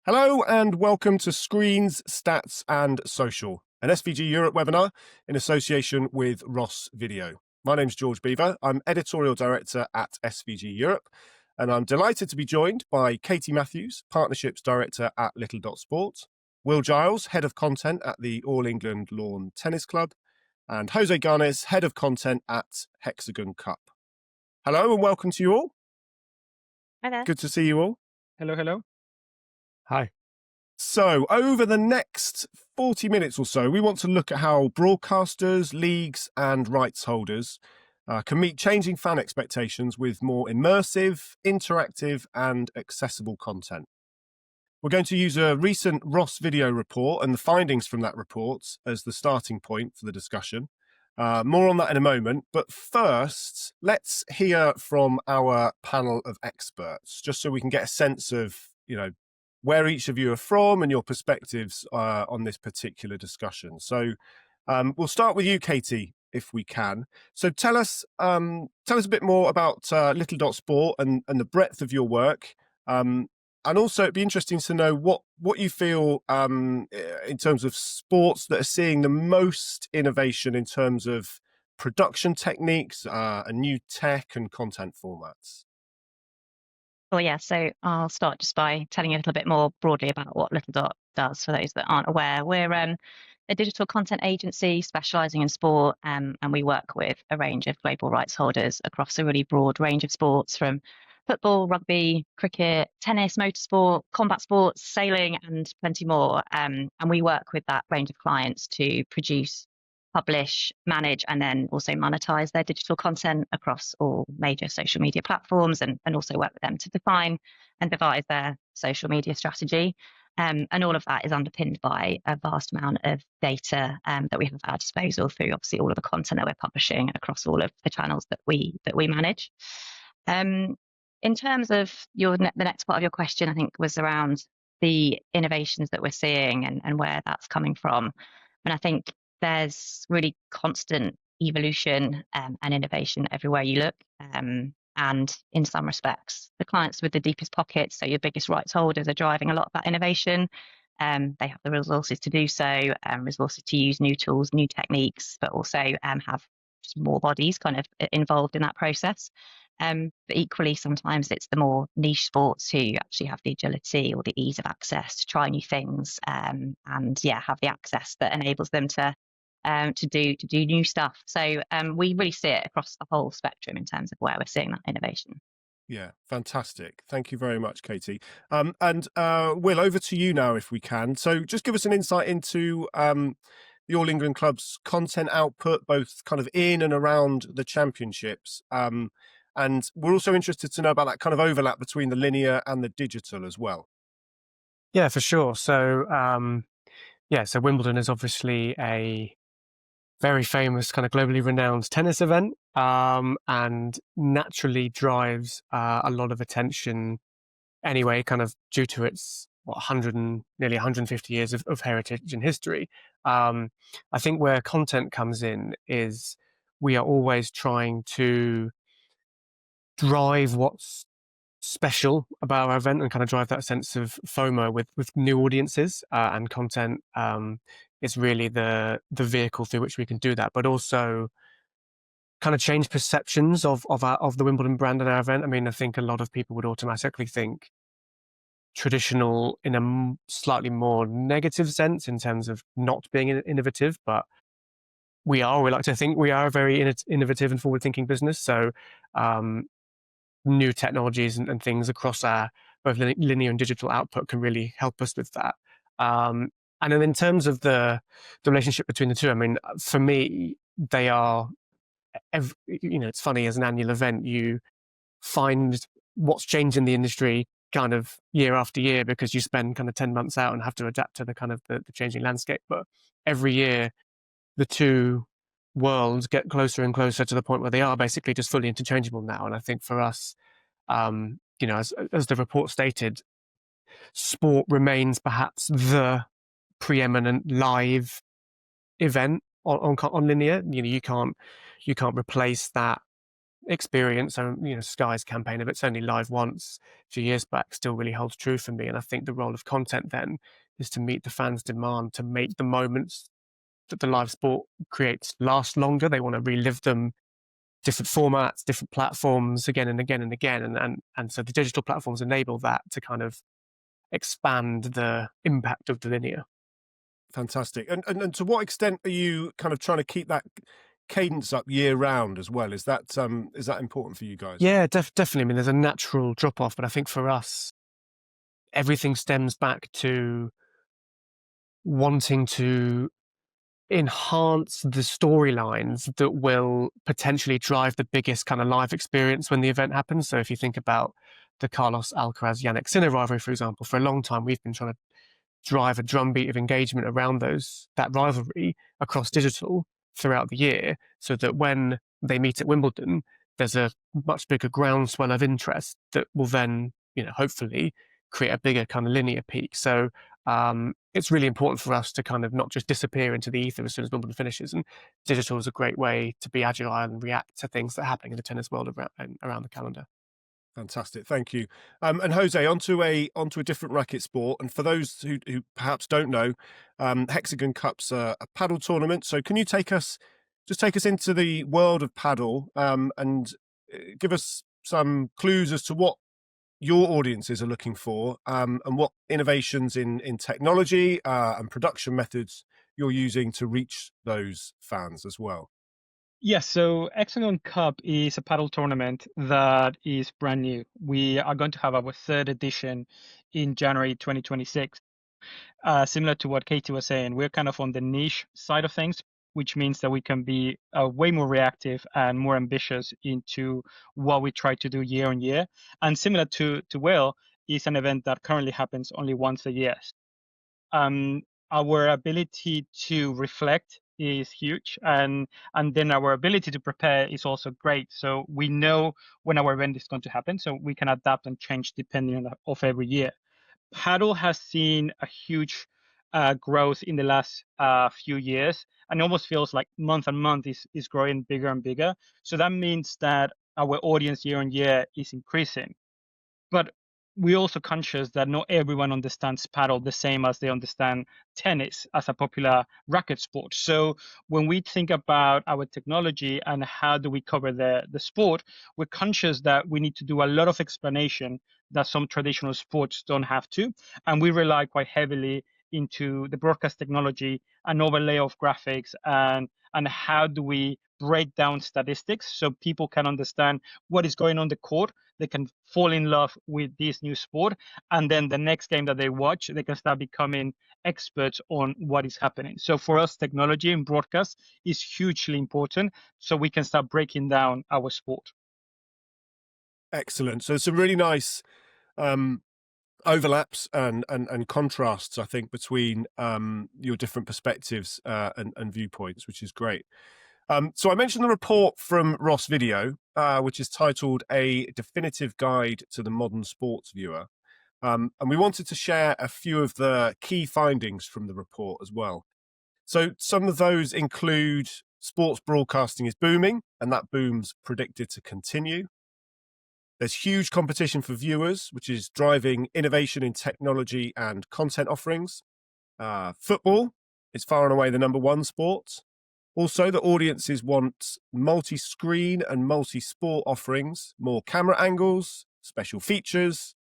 Hello and welcome to Screens, Stats and Social, an SVG Europe webinar in association with Ross Video. My name's George Bevir. I'm Editorial Director at SVG Europe, and I'm delighted to be joined by Katie Matthews, Partnerships Director at Little Dot Sport, Will Giles, Head of Content at the All England Lawn Tennis Club, and Jose Garnes, Head of Content at Hexagon Cup. Hello and welcome to you all. Hi there. Good to see you all. Hello. Hi. So over the next 40 minutes or so, we want to look at how broadcasters, leagues and rights holders can meet changing fan expectations with more immersive, interactive and accessible content. We're going to use a recent Ross Video report and the findings from that report as the starting point for the discussion. More on that in a moment, but first, let's hear from our panel of experts, just so we can get a sense of, where each of you are from and your perspectives on this particular discussion. So we'll start with you, Katie, if we can. So tell us a bit more about Little Dot Sport and the breadth of your work. And also it'd be interesting to know what you feel in terms of sports that are seeing the most innovation in terms of production techniques, and new tech and content formats. Well, yeah, so I'll start just by telling you a little bit more broadly about what Little Dot does for those that aren't aware. We're a digital content agency specialising in sport, and we work with a range of global rights holders across a really broad range of sports, from football, rugby, cricket, tennis, motorsport, combat sports, sailing, and plenty more. And we work with that range of clients to produce, publish, manage, and then also monetize their digital content across all major social media platforms, and also work with them to define and devise their social media strategy. And all of that is underpinned by a vast amount of data that we have at our disposal through obviously all of the content that we're publishing across all of the channels that we manage. In terms of the next part of your question, I think was around the innovations that we're seeing and where that's coming from. And I think there's really constant evolution and innovation everywhere you look. And in some respects, the clients with the deepest pockets, so your biggest rights holders, are driving a lot of that innovation. They have the resources to do so, resources to use new tools, new techniques, but also have just more bodies kind of involved in that process. But equally, sometimes it's the more niche sports who actually have the agility or the ease of access to try new things, and have the access that enables them to do new stuff. So we really see it across the whole spectrum in terms of where we're seeing that innovation. Yeah, fantastic. Thank you very much, Katie. And Will, over to you now, if we can. So just give us an insight into the All England Club's content output, both kind of in and around the championships. And we're also interested to know about that kind of overlap between the linear and the digital as well. Yeah, for sure. So, so Wimbledon is obviously a very famous kind of globally renowned tennis event, and naturally drives a lot of attention anyway, kind of due to its nearly 150 years of heritage and history. I think where content comes in is we are always trying to drive what's special about our event and kind of drive that sense of FOMO with new audiences, and content is really the vehicle through which we can do that, but also kind of change perceptions of the Wimbledon brand and our event. I mean, I think a lot of people would automatically think traditional in a slightly more negative sense in terms of not being innovative, but we like to think we are a very innovative and forward-thinking business. So new technologies and things across our both linear and digital output can really help us with that. And then in terms of the relationship between the two, I mean, for me, they are, it's funny, as an annual event, you find what's changed in the industry kind of year after year because you spend kind of 10 months out and have to adapt to the kind of the changing landscape. But every year, the two worlds get closer and closer to the point where they are basically just fully interchangeable now. And I think for us, as the report stated, sport remains perhaps the preeminent live event on linear. You can't replace that experience. So, Sky's campaign of "It's only live once" a few years back still really holds true for me. And I think the role of content then is to meet the fans' demand, to make the moments that the live sport creates last longer. They want to relive them, different formats, different platforms, again and again and again. And so the digital platforms enable that to kind of expand the impact of the linear. Fantastic. And to what extent are you kind of trying to keep that cadence up year round as well? Is that important for you guys? Yeah, definitely. I mean, there's a natural drop off, but I think for us, everything stems back to wanting to enhance the storylines that will potentially drive the biggest kind of live experience when the event happens. So if you think about the Carlos Alcaraz Yannick Sinner rivalry, for example, for a long time we've been trying to drive a drumbeat of engagement around that rivalry across digital throughout the year, so that when they meet at Wimbledon, there's a much bigger groundswell of interest that will then, hopefully create a bigger kind of linear peak. So it's really important for us to kind of not just disappear into the ether as soon as Wimbledon finishes. And digital is a great way to be agile and react to things that are happening in the tennis world around the calendar. Fantastic, thank you. And Jose, onto a different racket sport. And for those who perhaps don't know, Hexagon Cup's a paddle tournament. So can you take us into the world of paddle, and give us some clues as to what your audiences are looking for, and what innovations in technology and production methods you're using to reach those fans as well? Yes, so Hexagon Cup is a paddle tournament that is brand new. We are going to have our third edition in January 2026. Similar to what Katie was saying, we're kind of on the niche side of things, which means that we can be way more reactive and more ambitious into what we try to do year on year. And similar to Will, is an event that currently happens only once a year. Our ability to reflect is huge, and then our ability to prepare is also great. So we know when our event is going to happen, so we can adapt and change depending on of every year. Paddle has seen a huge growth in the last few years, and it almost feels like month on month is growing bigger and bigger. So that means that our audience year on year is increasing. But we're also conscious that not everyone understands paddle the same as they understand tennis as a popular racket sport. So when we think about our technology and how do we cover the sport, we're conscious that we need to do a lot of explanation that some traditional sports don't have to. And we rely quite heavily into the broadcast technology and overlay of graphics, and how do we break down statistics so people can understand what is going on the court. They can fall in love with this new sport, and then the next game that they watch, they can start becoming experts on what is happening. So for us, technology and broadcast is hugely important so we can start breaking down our sport. Excellent. So some really nice overlaps and contrasts, I think, between your different perspectives and viewpoints, which is great. So I mentioned the report from Ross Video, which is titled "A Definitive Guide to the Modern Sports Viewer." And we wanted to share a few of the key findings from the report as well. So some of those include sports broadcasting is booming, and that boom's predicted to continue. There's huge competition for viewers, which is driving innovation in technology and content offerings. Football is far and away the number one sport. Also, the audiences want multi-screen and multi-sport offerings, more camera angles, special features,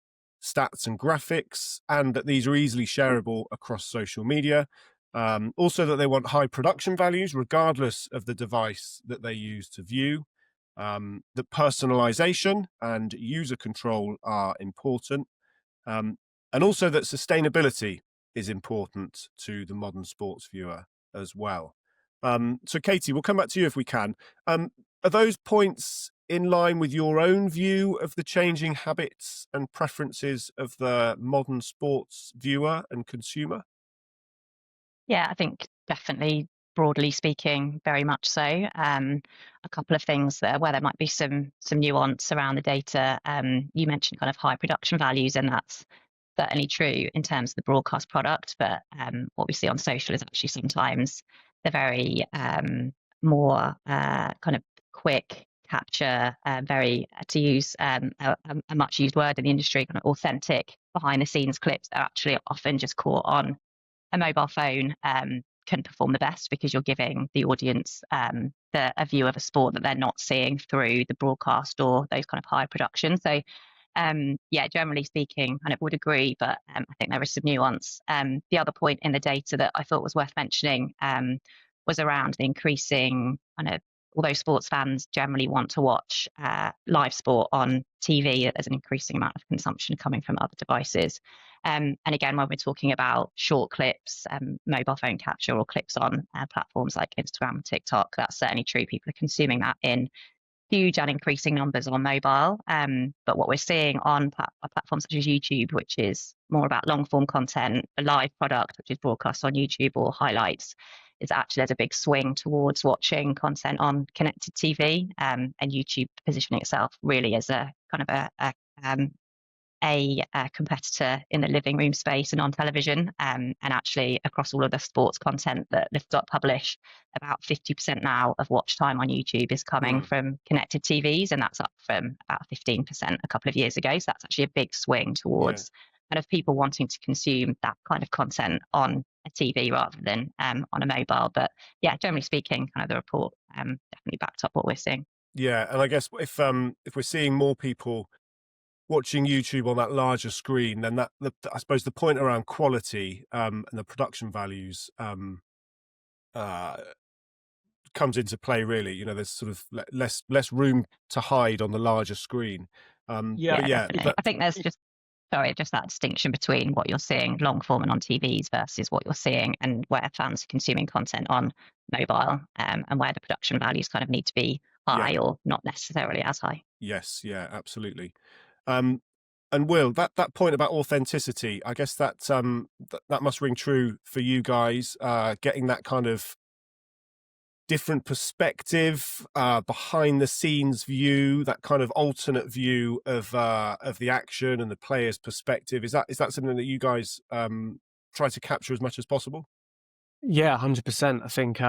stats and graphics, and that these are easily shareable across social media. Also, that they want high production values, regardless of the device that they use to view. That personalization and user control are important. And also that sustainability is important to the modern sports viewer as well. So Katie, we'll come back to you if we can. Are those points in line with your own view of the changing habits and preferences of the modern sports viewer and consumer? Yeah, I think definitely, broadly speaking, very much so. A couple of things there where there might be some nuance around the data. You mentioned kind of high production values, and that's certainly true in terms of the broadcast product. But what we see on social is actually sometimes the very more kind of quick capture very, to use a much used word in the industry, kind of authentic behind the scenes clips that are actually often just caught on a mobile phone can perform the best, because you're giving the audience a view of a sport that they're not seeing through the broadcast or those kind of high production. So yeah, generally speaking, kind of would agree, but I think there is some nuance. The other point in the data that I thought was worth mentioning was around the increasing kind of, although sports fans generally want to watch live sport on TV, there's an increasing amount of consumption coming from other devices. And again, when we're talking about short clips, mobile phone capture, or clips on platforms like Instagram and TikTok, that's certainly true. People are consuming that in huge and increasing numbers on mobile. But what we're seeing on platforms such as YouTube, which is more about long form content, a live product, which is broadcast on YouTube, or highlights, is actually there's a big swing towards watching content on connected TV, and YouTube positioning itself really as a kind of a competitor in the living room space and on television. And actually across all of the sports content that Lift.Dot publish, about 50% now of watch time on YouTube is coming from connected TVs, and that's up from about 15% a couple of years ago. So that's actually a big swing towards kind of people wanting to consume that kind of content on a TV rather than on a mobile. But yeah, generally speaking, kind of the report definitely backed up what we're seeing. Yeah, and I guess if we're seeing more people watching YouTube on that larger screen, then I suppose the point around quality and the production values comes into play. Really, you know, there's sort of less room to hide on the larger screen. Definitely. I think there's just that distinction between what you're seeing long form and on TVs versus what you're seeing and where fans are consuming content on mobile, and where the production values kind of need to be high or not necessarily as high. Yes, yeah, absolutely. And Will, that point about authenticity, I guess that must ring true for you guys, getting that kind of different perspective, behind the scenes view, that kind of alternate view of the action and the player's perspective. Is that something that you guys try to capture as much as possible? Yeah, 100%. I think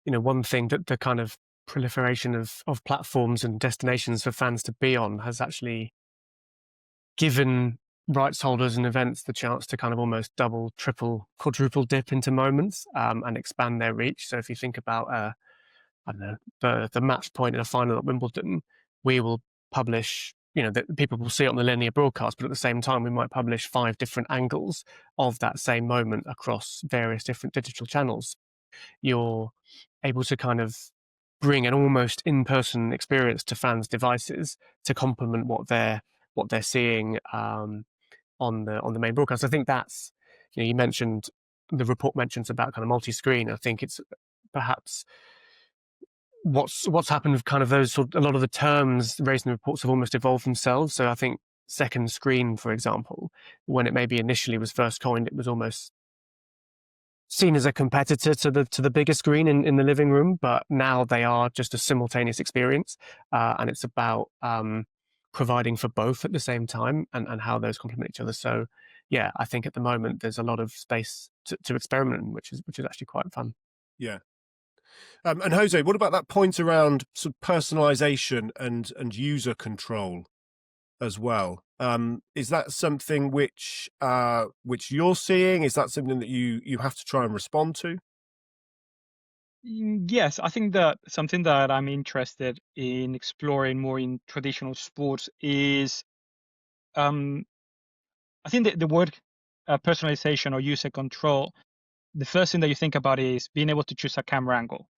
one thing that the kind of proliferation of platforms and destinations for fans to be on has actually given rights holders and events the chance to kind of almost double, triple, quadruple dip into moments and expand their reach. So if you think about, I don't know, the match point in a final at Wimbledon, we will publish, that people will see it on the linear broadcast, but at the same time, we might publish 5 different angles of that same moment across various different digital channels. You're able to kind of bring an almost in-person experience to fans' devices to complement what they're seeing on the main broadcast. I think that's, you mentioned, the report mentions about kind of multi-screen. I think it's perhaps what's happened with kind of those a lot of the terms raised in the reports have almost evolved themselves. So I think second screen, for example, when it maybe initially was first coined, it was almost seen as a competitor to the bigger screen in the living room, but now they are just a simultaneous experience, and it's about providing for both at the same time and how those complement each other. So yeah, I think at the moment there's a lot of space to experiment in, which is actually quite fun. Yeah. And Jose, what about that point around sort of personalization and user control as well? Is that something which you're seeing? Is that something that you have to try and respond to? Yes, I think that something that I'm interested in exploring more in traditional sports is, I think the word personalization or user control, the first thing that you think about is being able to choose a camera angle.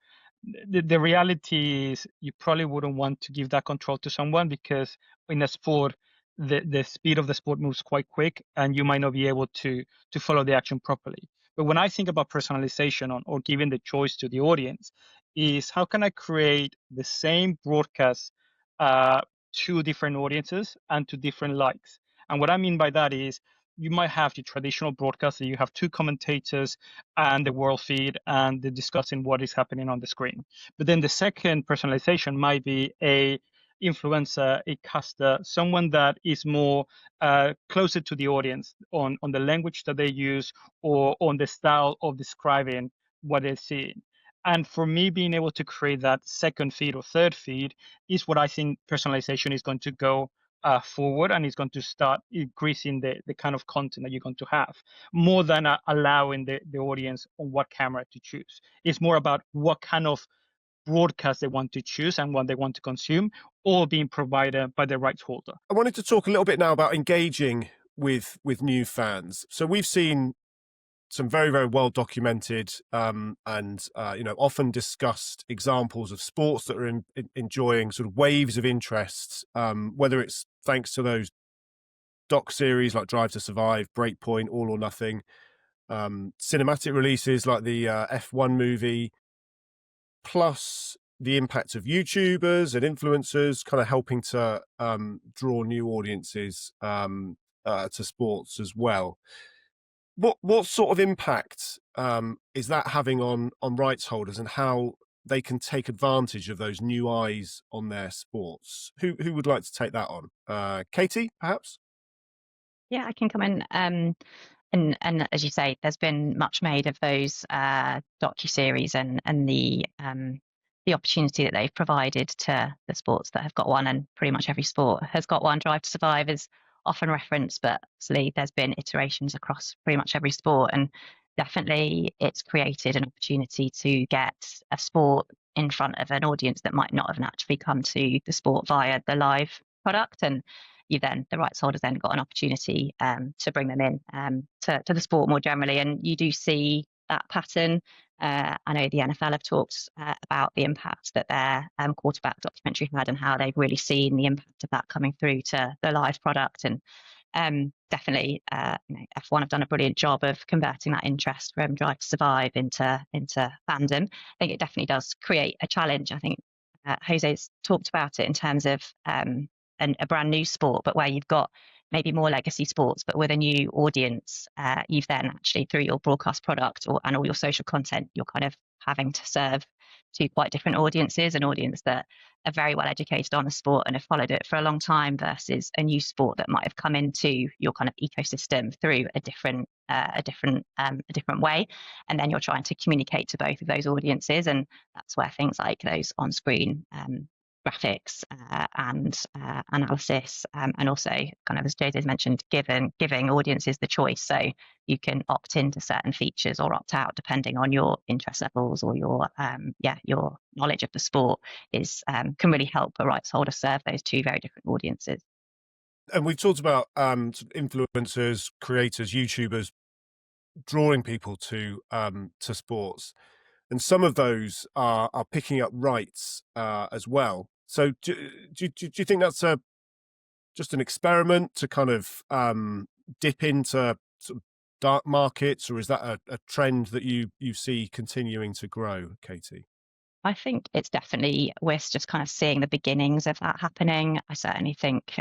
The reality is you probably wouldn't want to give that control to someone, because in a sport, the speed of the sport moves quite quick and you might not be able to follow the action properly. But when I think about personalization or giving the choice to the audience, is how can I create the same broadcast to different audiences and to different likes? And what I mean by that is, you might have the traditional broadcast that you have 2 commentators and the world feed and they're discussing what is happening on the screen. But then the second personalization might be a influencer, a caster, someone that is more closer to the audience on the language that they use or on the style of describing what they're seeing. And for me, being able to create that second feed or third feed is what I think personalization is going to go forward, and it's going to start increasing the kind of content that you're going to have, more than allowing the audience on what camera to choose. It's more about what kind of broadcast they want to choose and what they want to consume, all being provided by the rights holder. I wanted to talk a little bit now about engaging with new fans. So we've seen some very, very well documented and often discussed examples of sports that are enjoying sort of waves of interest, whether it's thanks to those doc series like Drive to Survive, Breakpoint, All or Nothing, cinematic releases like the F1 movie, plus the impact of YouTubers and influencers kind of helping to draw new audiences to sports as well. What sort of impact is that having on rights holders, and how they can take advantage of those new eyes on their sports? Who would like to take that on? Katie, perhaps? Yeah, I can come in. And as you say, there's been much made of those docuseries and the opportunity that they've provided to the sports that have got one, and pretty much every sport has got one. Drive to Survive is often referenced, but obviously there's been iterations across pretty much every sport, and definitely it's created an opportunity to get a sport in front of an audience that might not have naturally come to the sport via the live product. And the rights holders then got an opportunity to bring them in to the sport more generally. And you do see that pattern. I know the NFL have talked about the impact that their quarterback documentary had, and how they've really seen the impact of that coming through to the live product. And definitely, F1 have done a brilliant job of converting that interest from Drive to Survive into fandom. I think it definitely does create a challenge. I think Jose's talked about it in terms of a brand new sport, but where you've got maybe more legacy sports, but with a new audience, you've then actually, through your broadcast product and all your social content, you're kind of having to serve to quite different audiences, an audience that are very well educated on the sport and have followed it for a long time, versus a new sport that might have come into your kind of ecosystem through a different way. And then you're trying to communicate to both of those audiences, and that's where things like those on-screen graphics and analysis, and also, kind of as Jose's mentioned, giving audiences the choice, so you can opt into certain features or opt out depending on your interest levels or your knowledge of the sport, can really help a rights holder serve those two very different audiences. And we've talked about influencers, creators, YouTubers drawing people to sports, and some of those are picking up rights as well. So do you think that's just an experiment to kind of dip into sort of dark markets, or is that a trend that you see continuing to grow, Katie? I think it's definitely, we're just kind of seeing the beginnings of that happening. I certainly think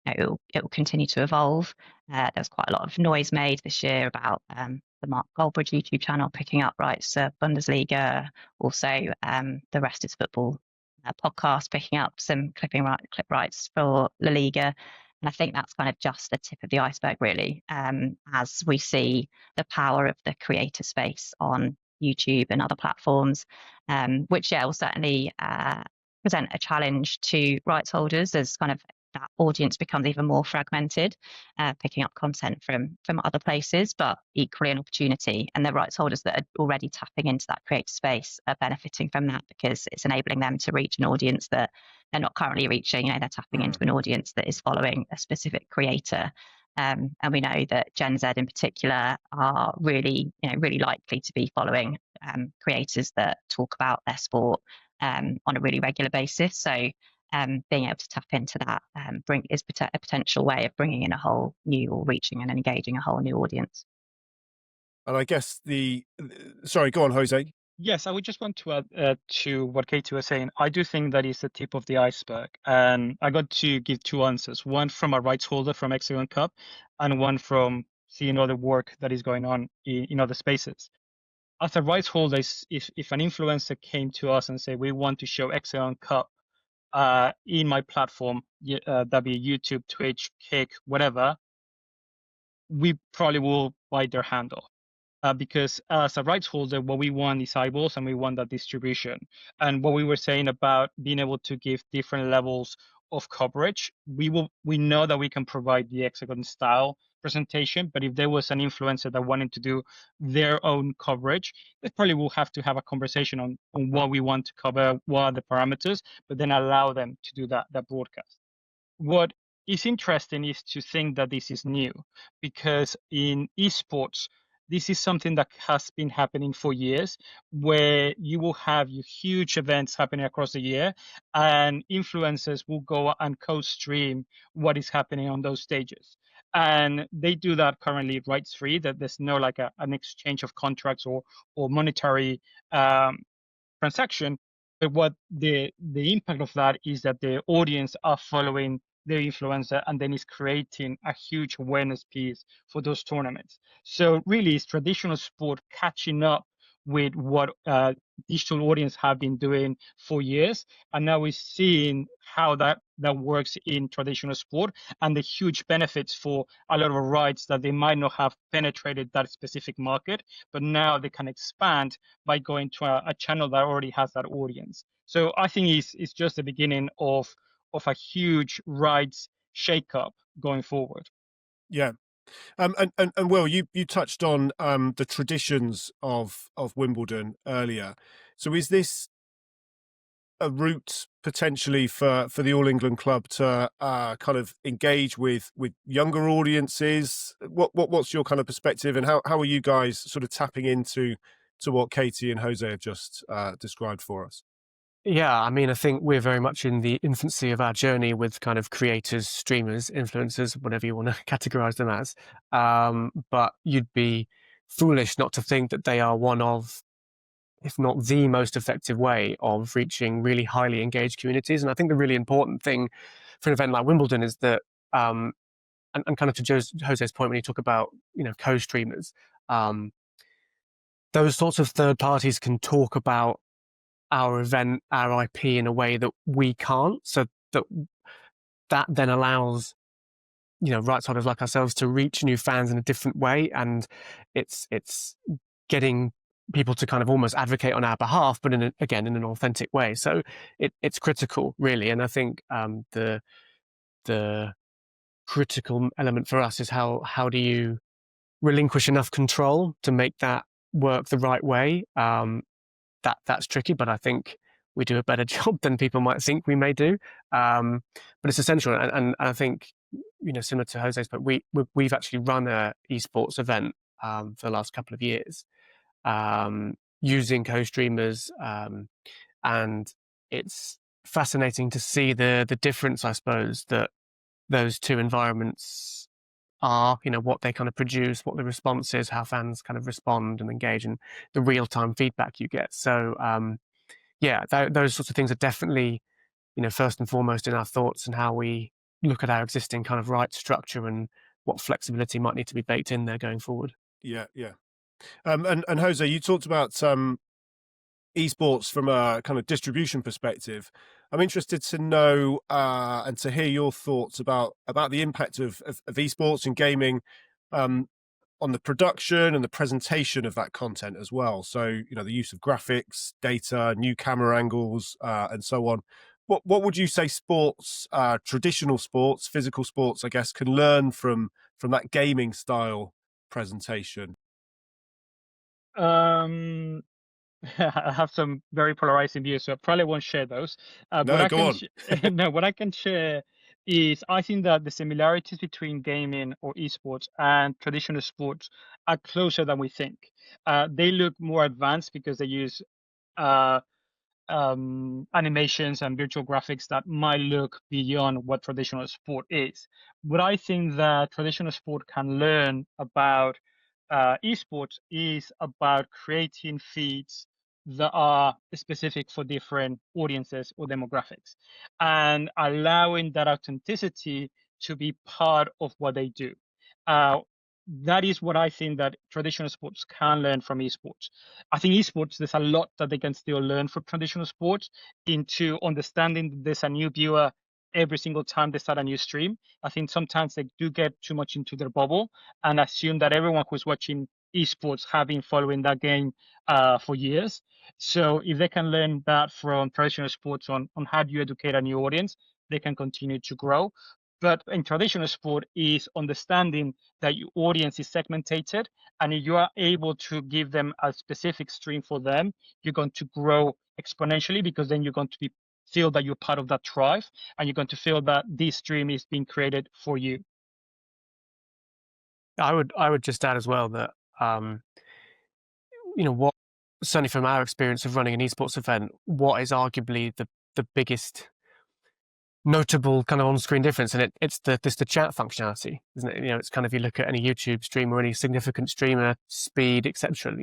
it will continue to evolve. There's quite a lot of noise made this year about the Mark Goldbridge YouTube channel picking up rights to Bundesliga, also the Rest is Football podcast picking up some clip rights for La Liga. And I think that's kind of just the tip of the iceberg, really, as we see the power of the creator space on YouTube and other platforms, which will certainly present a challenge to rights holders as kind of that audience becomes even more fragmented, picking up content from other places, but equally an opportunity. And the rights holders that are already tapping into that creator space are benefiting from that, because it's enabling them to reach an audience that they're not currently reaching. They're tapping into an audience that is following a specific creator. And we know that Gen Z in particular are really likely to be following creators that talk about their sport on a really regular basis. So being able to tap into that is a potential way of bringing in a whole new, or reaching and engaging a whole new audience. And I guess sorry, go on, Jose. Yes, I would just want to add to what Katie was saying. I do think that is the tip of the iceberg. And I got to give two answers, one from a rights holder from Hexagon Cup, and one from seeing all the work that is going on in other spaces. As a rights holder, if an influencer came to us and said, we want to show Hexagon Cup in my platform, that be YouTube, Twitch, Kick, whatever, we probably will bite their hand off. because as a rights holder, what we want is eyeballs and we want that distribution. And what we were saying about being able to give different levels of coverage, we know that we can provide the Hexagon style presentation, but if there was an influencer that wanted to do their own coverage, they probably will have to have a conversation on what we want to cover, what are the parameters, but then allow them to do that broadcast. What is interesting is to think that this is new, because in esports, this is something that has been happening for years, where you will have your huge events happening across the year, and influencers will go and co-stream what is happening on those stages. And they do that currently rights free, that there's no like an exchange of contracts or monetary transaction. But what the impact of that is that the audience are following the influencer, and then is creating a huge awareness piece for those tournaments. So really, it's traditional sport catching up with what digital audience have been doing for years, and now we're seeing how that works in traditional sport, and the huge benefits for a lot of rights that they might not have penetrated that specific market, but now they can expand by going to a channel that already has that audience. So I think it's just the beginning of a huge rights shakeup going forward. Yeah. And Will, you touched on the traditions of Wimbledon earlier. So is this a route potentially for the All England club to kind of engage with younger audiences? What's your kind of perspective, and how are you guys sort of tapping into what Katie and Jose have just described for us? Yeah, I mean, I think we're very much in the infancy of our journey with kind of creators, streamers, influencers, whatever you want to categorize them as. But you'd be foolish not to think that they are one of, if not the most effective way of reaching really highly engaged communities. And I think the really important thing for an event like Wimbledon is that, and kind of to Jose's point when you talk about, co-streamers, those sorts of third parties can talk about our event, our IP in a way that we can't. So that then allows, rights holders like ourselves to reach new fans in a different way. And it's getting people to kind of almost advocate on our behalf, but in an authentic way. So it's critical, really. And I think the critical element for us is how do you relinquish enough control to make that work the right way? That's tricky, but I think we do a better job than people might think we may do. But it's essential, and I think, similar to Jose's, but we've actually run a esports event for the last couple of years using co-streamers, and it's fascinating to see the difference, I suppose, that those two environments are, what they kind of produce, what the response is, how fans kind of respond and engage, and the real-time feedback you get. So those sorts of things are definitely, first and foremost in our thoughts and how we look at our existing kind of rights structure and what flexibility might need to be baked in there going forward. Yeah. And Jose, you talked about esports from a kind of distribution perspective. I'm interested to know and to hear your thoughts about the impact of esports and gaming on the production and the presentation of that content as well. So, the use of graphics, data, new camera angles, and so on. What would you say sports, traditional sports, physical sports, I guess, can learn from that gaming style presentation? I have some very polarizing views, so I probably won't share those. No, go on. No, what I can share is I think that the similarities between gaming or esports and traditional sports are closer than we think. They look more advanced because they use animations and virtual graphics that might look beyond what traditional sport is. What I think that traditional sport can learn about esports is about creating feeds that are specific for different audiences or demographics, and allowing that authenticity to be part of what they do. That is what I think that traditional sports can learn from esports. I think esports, there's a lot that they can still learn from traditional sports into understanding there's a new viewer every single time they start a new stream. I think sometimes they do get too much into their bubble and assume that everyone who's watching esports have been following that game for years. So if they can learn that from traditional sports on how do you educate a new audience, they can continue to grow. But in traditional sport is understanding that your audience is segmented, and if you are able to give them a specific stream for them, you're going to grow exponentially, because then you're going to feel that you're part of that tribe, and you're going to feel that this stream is being created for you. I would just add as well that what, certainly from our experience of running an esports event, what is arguably the biggest notable kind of on-screen difference, and it's the chat functionality, isn't it? It's kind of, you look at any YouTube stream or any significant streamer, speed, etc.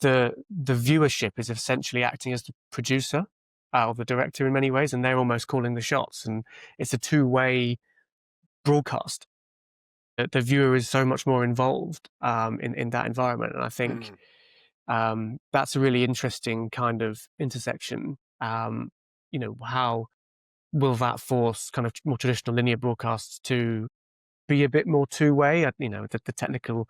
The viewership is essentially acting as the producer or the director in many ways, and they're almost calling the shots, and it's a two-way broadcast. The viewer is so much more involved in that environment, and I think that's a really interesting kind of intersection. How will that force kind of more traditional linear broadcasts to be a bit more two-way? The technical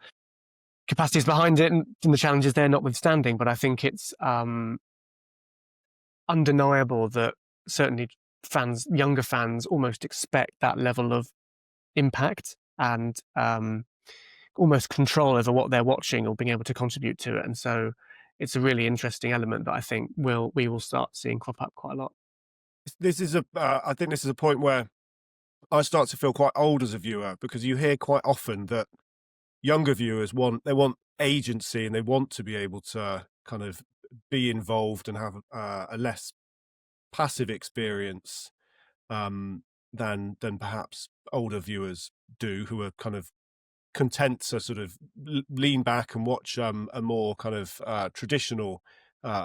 capacities behind it and the challenges there notwithstanding, but I think it's undeniable that certainly younger fans almost expect that level of impact and almost control over what they're watching or being able to contribute to it. And so it's a really interesting element that I think we will start seeing crop up quite a lot. I think this is a point where I start to feel quite old as a viewer, because you hear quite often that younger viewers want agency, and they want to be able to kind of be involved and have a less passive experience than perhaps older viewers do, who are kind of content to sort of lean back and watch a more kind of traditional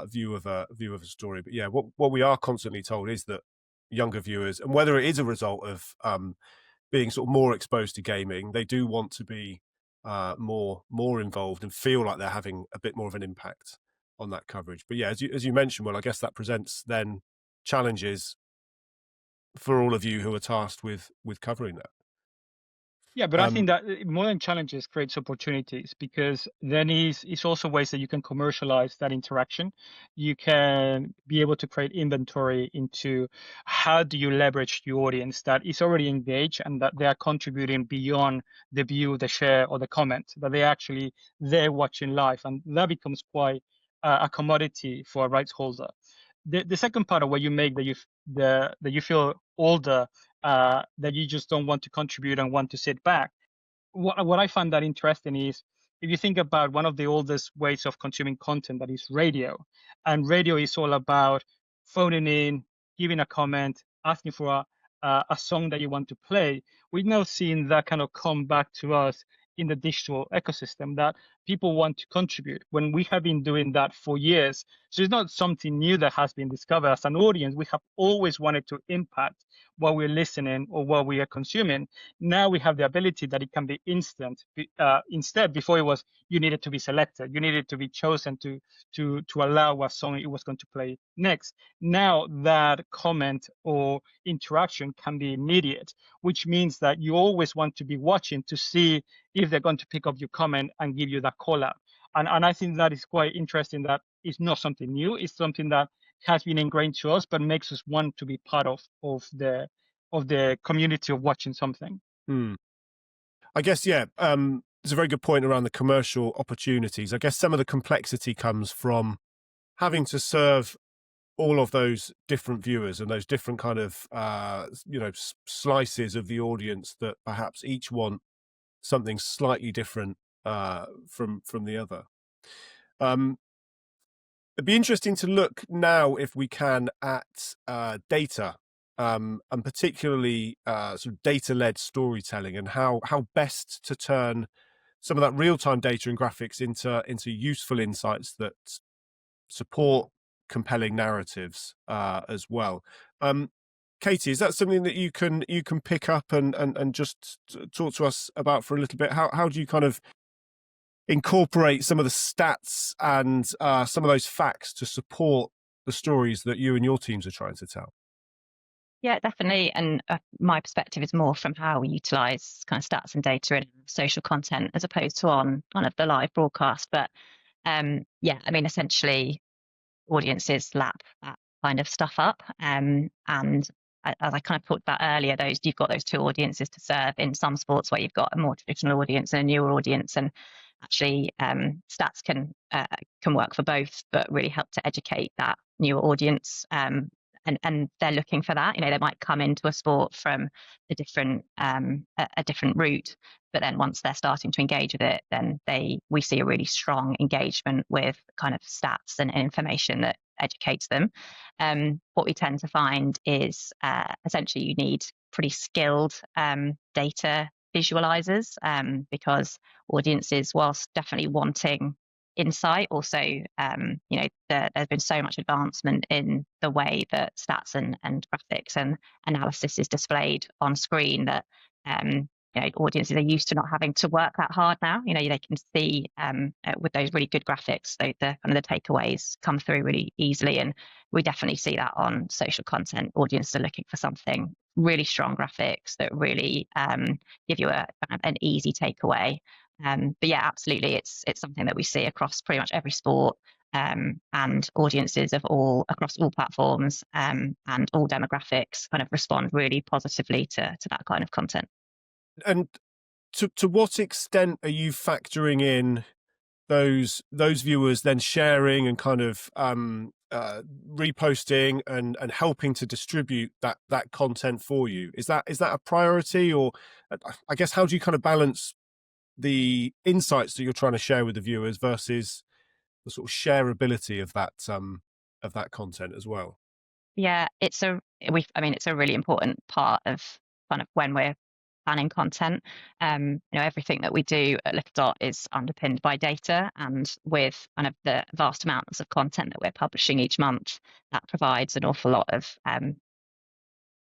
view of a story. But yeah, what we are constantly told is that younger viewers, and whether it is a result of being sort of more exposed to gaming, they do want to be more involved and feel like they're having a bit more of an impact on that coverage. But yeah, as you mentioned, well, I guess that presents then challenges for all of you who are tasked with covering that. Yeah, but I think that more than challenges creates opportunities, because then it's also ways that you can commercialize that interaction. You can be able to create inventory into how do you leverage your audience that is already engaged and that they are contributing beyond the view, the share, or the comment, that they're watching live, and that becomes quite a commodity for a rights holder. The second part of what you make that you feel older, that you just don't want to contribute and want to sit back. What I find that interesting is, if you think about one of the oldest ways of consuming content, that is radio, and radio is all about phoning in, giving a comment, asking for a song that you want to play. We've now seen that kind of come back to us in the digital ecosystem, that people want to contribute when we have been doing that for years. So it's not something new that has been discovered. As an audience, we have always wanted to impact what we're listening or what we are consuming. Now we have the ability that it can be instant. Instead, before it was, you needed to be selected, you needed to be chosen to allow what song it was going to play next. Now that comment or interaction can be immediate, which means that you always want to be watching to see if they're going to pick up your comment and give you that call out. And I think that is quite interesting, that it's not something new. It's something that has been ingrained to us, but makes us want to be part of the community of watching something. I guess, yeah, it's a very good point around the commercial opportunities. I guess some of the complexity comes from having to serve all of those different viewers and those different kind of slices of the audience that perhaps each want something slightly different from the other. It'd be interesting to look now, if we can, at data, and particularly sort of data-led storytelling, and how best to turn some of that real-time data and graphics into useful insights that support compelling narratives as well. Katie, is that something that you can pick up and just talk to us about for a little bit? How do you kind of incorporate some of the stats and some of those facts to support the stories that you and your teams are trying to tell? Yeah, definitely. And my perspective is more from how we utilize kind of stats and data in social content as opposed to on kind of the live broadcast. But yeah, I mean, essentially, audiences lap that kind of stuff up. And as I kind of talked about earlier, you've got those two audiences to serve in some sports where you've got a more traditional audience and a newer audience, and actually stats can work for both, but really help to educate that newer audience. And they're looking for that. They might come into a sport from a different route, but then once they're starting to engage with it, then we see a really strong engagement with kind of stats and information that educates them. What we tend to find is essentially you need pretty skilled data visualizers, because audiences, whilst definitely wanting insight, also there's been so much advancement in the way that stats and graphics and analysis is displayed on screen that audiences are used to not having to work that hard now. They can see with those really good graphics, the kind of the takeaways come through really easily, and we definitely see that on social content. Audiences are looking for something really strong graphics that really give you an easy takeaway. But yeah, absolutely, it's something that we see across pretty much every sport, and audiences across all platforms and all demographics kind of respond really positively to that kind of content. And to what extent are you factoring in those viewers then sharing and kind of reposting and helping to distribute that content for you? Is that a priority, or I guess how do you kind of balance the insights that you're trying to share with the viewers versus the sort of shareability of that content as well? Yeah, it's a really important part of kind of when we're planning content. Everything that we do at Little Dot is underpinned by data, and with kind of the vast amounts of content that we're publishing each month, that provides an awful lot of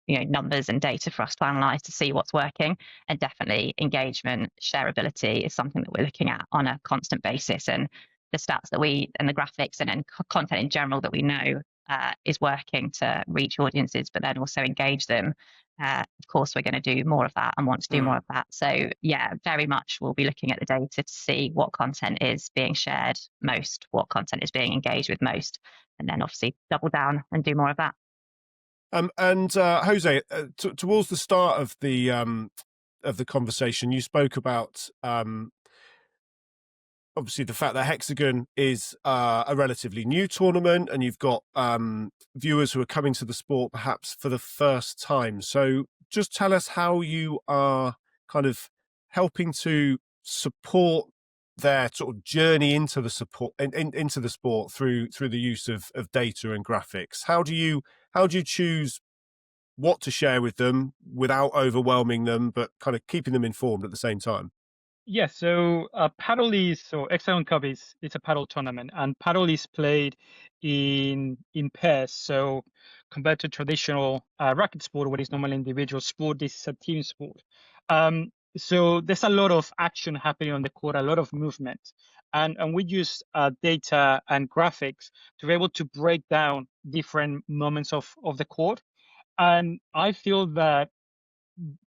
numbers and data for us to analyze to see what's working. And definitely engagement, shareability is something that we're looking at on a constant basis, and the stats and the graphics and content in general that we know is working to reach audiences, but then also engage them. Of course, we're going to do more of that and want to do more of that. So yeah, very much we'll be looking at the data to see what content is being shared most, what content is being engaged with most, and then obviously double down and do more of that. And Jose, towards the start of the conversation, you spoke about obviously the fact that Hexagon is a relatively new tournament, and you've got viewers who are coming to the sport perhaps for the first time. So just tell us how you are kind of helping to support their sort of journey into the into the sport through the use of data and graphics. How do you choose what to share with them without overwhelming them, but kind of keeping them informed at the same time? Yeah, so Hexagon Cup it's a paddle tournament, and paddle is played in pairs. So compared to traditional racket sport, where it's normally individual sport, this is a team sport. So there's a lot of action happening on the court, a lot of movement, and we use data and graphics to be able to break down different moments of the court. And I feel that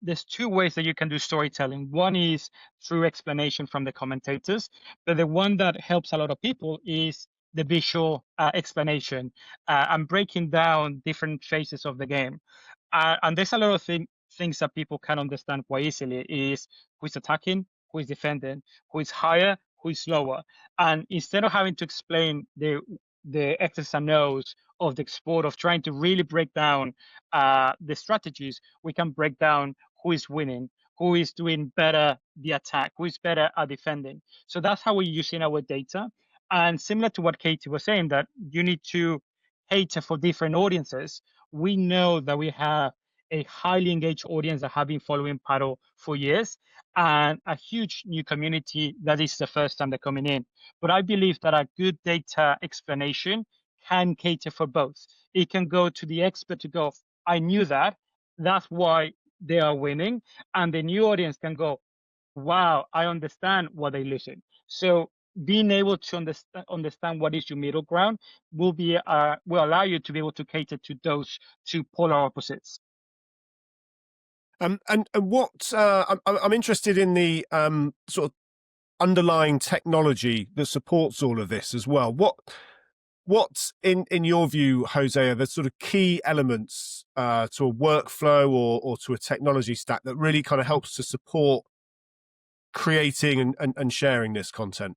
there's two ways that you can do storytelling. One is through explanation from the commentators, but the one that helps a lot of people is the visual explanation and breaking down different phases of the game. And there's a lot of things that people can understand quite easily is who is attacking, who is defending, who is higher, who is lower. And instead of having to explain the X's and O's of the sport, of trying to really break down the strategies, we can break down who is winning, who is doing better the attack, who is better at defending. So that's how we're using our data. And similar to what Katie was saying, that you need to cater for different audiences. We know that we have a highly engaged audience that have been following paddle for years, and a huge new community that is the first time they're coming in. But I believe that a good data explanation can cater for both. It can go to the expert to go, I knew that, that's why they are winning. And the new audience can go, wow, I understand what they're losing. So being able to understand what is your middle ground will allow you to be able to cater to those two polar opposites. And what I'm interested in the sort of underlying technology that supports all of this as well. What's in your view, Jose, are the sort of key elements to a workflow or to a technology stack that really kind of helps to support creating and sharing this content?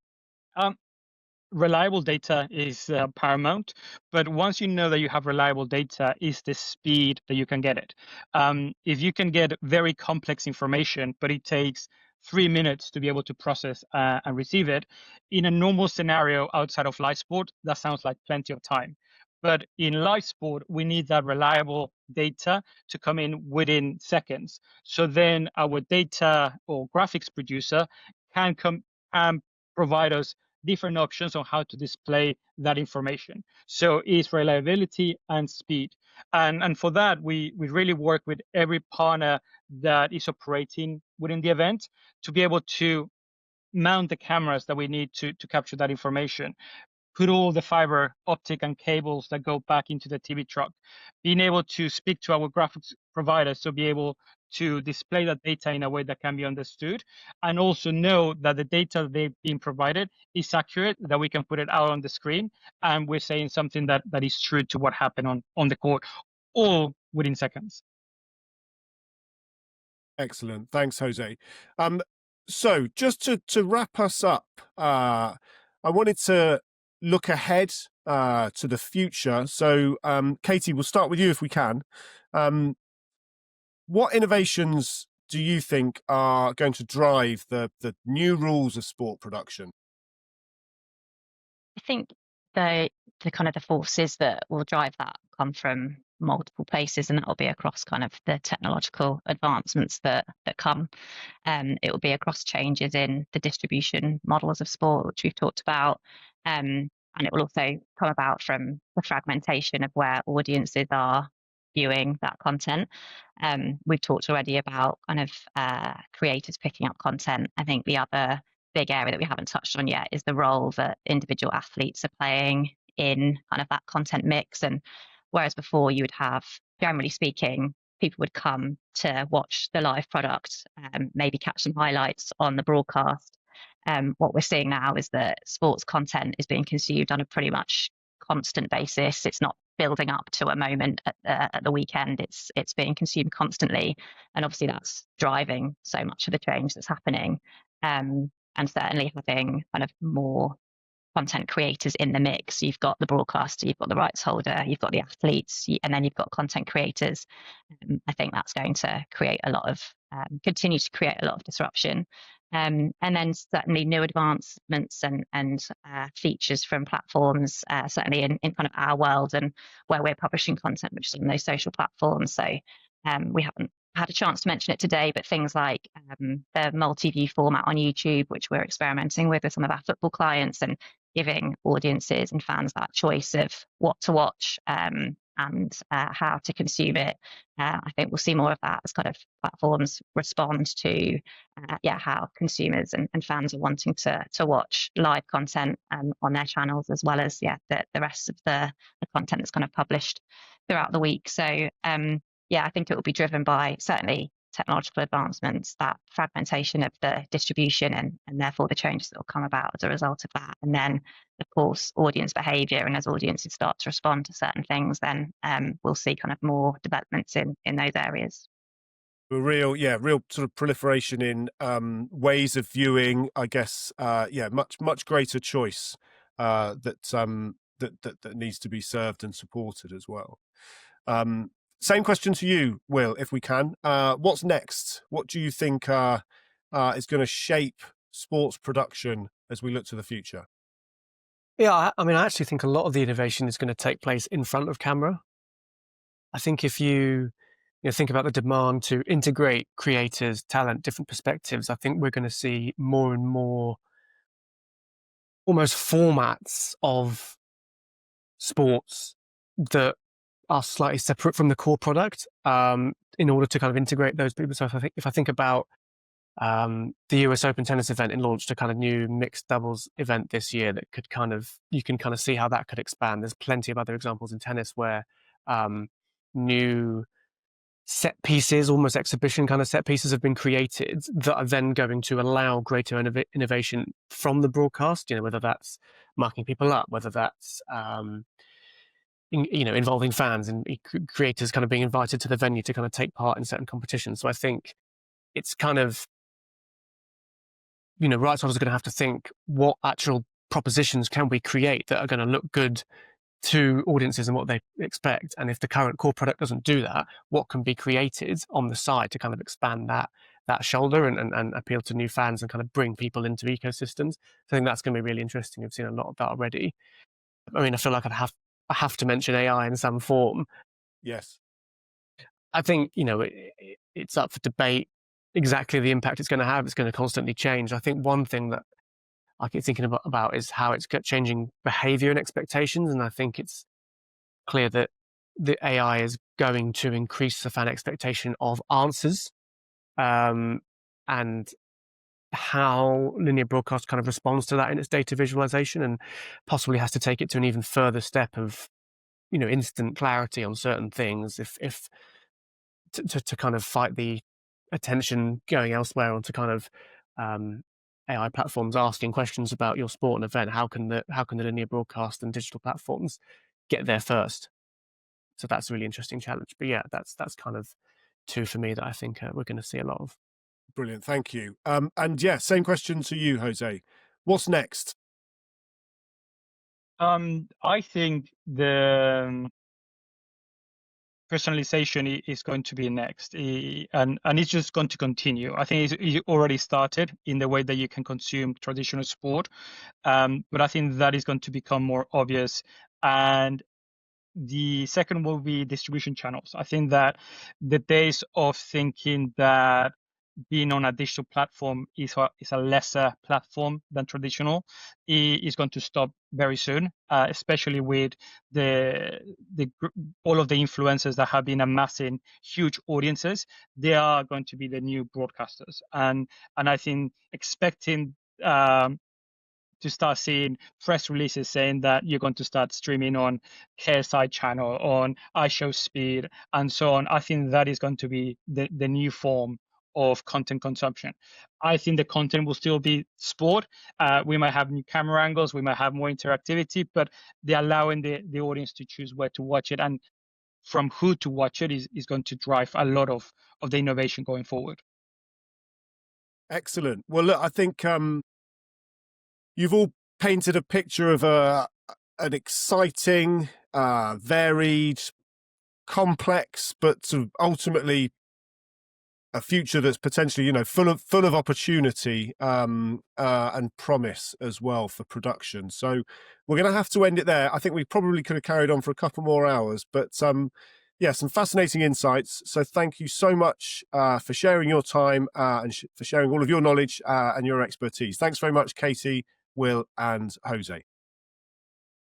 Reliable data is paramount, but once you know that you have reliable data, is the speed that you can get it. If you can get very complex information, but it takes 3 minutes to be able to process and receive it, in a normal scenario outside of live sport, that sounds like plenty of time. But in live sport, we need that reliable data to come in within seconds. So then our data or graphics producer can come and provide us different options on how to display that information. So it's reliability and speed. And for that, we really work with every partner that is operating within the event to be able to mount the cameras that we need to capture that information, put all the fiber optic and cables that go back into the TV truck, being able to speak to our graphics providers to be able to display that data in a way that can be understood, and also know that the data they've been provided is accurate, that we can put it out on the screen, and we're saying something that is true to what happened on the court, all within seconds. Excellent. Thanks, Jose. So just to wrap us up, I wanted to look ahead to the future. So, Katie, we'll start with you if we can. What innovations do you think are going to drive the new rules of sport production? I think the kind of the forces that will drive that come from multiple places, and that will be across kind of the technological advancements that come. It will be across changes in the distribution models of sport, which we've talked about. And it will also come about from the fragmentation of where audiences are viewing that content. We've talked already about kind of creators picking up content. I think the other big area that we haven't touched on yet is the role that individual athletes are playing in kind of that content mix. And whereas before you would have, generally speaking, people would come to watch the live product, maybe catch some highlights on the broadcast. What we're seeing now is that sports content is being consumed on a pretty much constant basis. It's not building up to a moment at the weekend. It's being consumed constantly, and obviously that's driving so much of the change that's happening. And certainly having kind of more content creators in the mix. You've got the broadcaster, you've got the rights holder, you've got the athletes, and then you've got content creators. I think that's going to create a lot of, continue to create a lot of disruption. And then certainly new advancements and features from platforms, certainly in kind of our world and where we're publishing content, which is on those social platforms. So we haven't had a chance to mention it today, but things like the multi-view format on YouTube, which we're experimenting with some of our football clients, and giving audiences and fans that choice of what to watch and how to consume it. I think we'll see more of that as kind of platforms respond to how consumers and fans are wanting to watch live content on their channels, as well as the rest of the content that's kind of published throughout the week. So I think it will be driven by certainly technological advancements, that fragmentation of the distribution and therefore the changes that will come about as a result of that. And then, of course, audience behavior. And as audiences start to respond to certain things, then we'll see kind of more developments in those areas. A real sort of proliferation in ways of viewing, I guess. Much greater choice that needs to be served and supported as well. Same question to you, Will, if we can. What's next? What do you think is going to shape sports production as we look to the future? Yeah, I mean, I actually think a lot of the innovation is going to take place in front of camera. I think if you think about the demand to integrate creators, talent, different perspectives, I think we're going to see more and more almost formats of sports that are slightly separate from the core product in order to kind of integrate those people. So if I think about the US Open tennis event, it launched a kind of new mixed doubles event this year that could you can kind of see how that could expand. There's plenty of other examples in tennis where new set pieces, almost exhibition kind of set pieces, have been created that are then going to allow greater innovation from the broadcast. Whether that's marking people up, whether that's involving fans and creators kind of being invited to the venue to kind of take part in certain competitions. So I think it's kind of, rights holders are going to have to think, what actual propositions can we create that are going to look good to audiences and what they expect? And if the current core product doesn't do that, what can be created on the side to kind of expand that shoulder and appeal to new fans and kind of bring people into ecosystems? So I think that's going to be really interesting. We've seen a lot of that already. I mean, I feel like I have to mention AI in some form. Yes. I think, it's up for debate exactly the impact it's going to have. It's going to constantly change. I think one thing that I keep thinking about is how it's changing behavior and expectations. And I think it's clear that the AI is going to increase the fan expectation of answers, and how linear broadcast kind of responds to that in its data visualization, and possibly has to take it to an even further step of, instant clarity on certain things if to kind of fight the attention going elsewhere onto kind of AI platforms asking questions about your sport and event. How can the linear broadcast and digital platforms get there first? So that's a really interesting challenge. But yeah, that's kind of two for me that I think we're going to see a lot of. Brilliant, thank you. And yeah, same question to you, Jose. What's next? I think the personalization is going to be next, and it's just going to continue. I think it already started in the way that you can consume traditional sport, but I think that is going to become more obvious. And the second will be distribution channels. I think that the days of thinking that being on a digital platform is a lesser platform than traditional is going to stop very soon, especially with all of the influencers that have been amassing huge audiences. They are going to be the new broadcasters, and I think expecting to start seeing press releases saying that you're going to start streaming on KSI channel, on iShowSpeed, and so on. I think that is going to be the new form of content consumption. I think the content will still be sport. We might have new camera angles, we might have more interactivity, but they're allowing the audience to choose where to watch it, and from who to watch it is going to drive a lot of the innovation going forward. Excellent. Well, look, I think you've all painted a picture of an exciting, varied, complex, but sort of ultimately a future that's potentially, full of opportunity and promise as well for production. So we're going to have to end it there. I think we probably could have carried on for a couple more hours, but yeah, some fascinating insights. So thank you so much for sharing your time and for sharing all of your knowledge and your expertise. Thanks very much, Katie, Will, and Jose.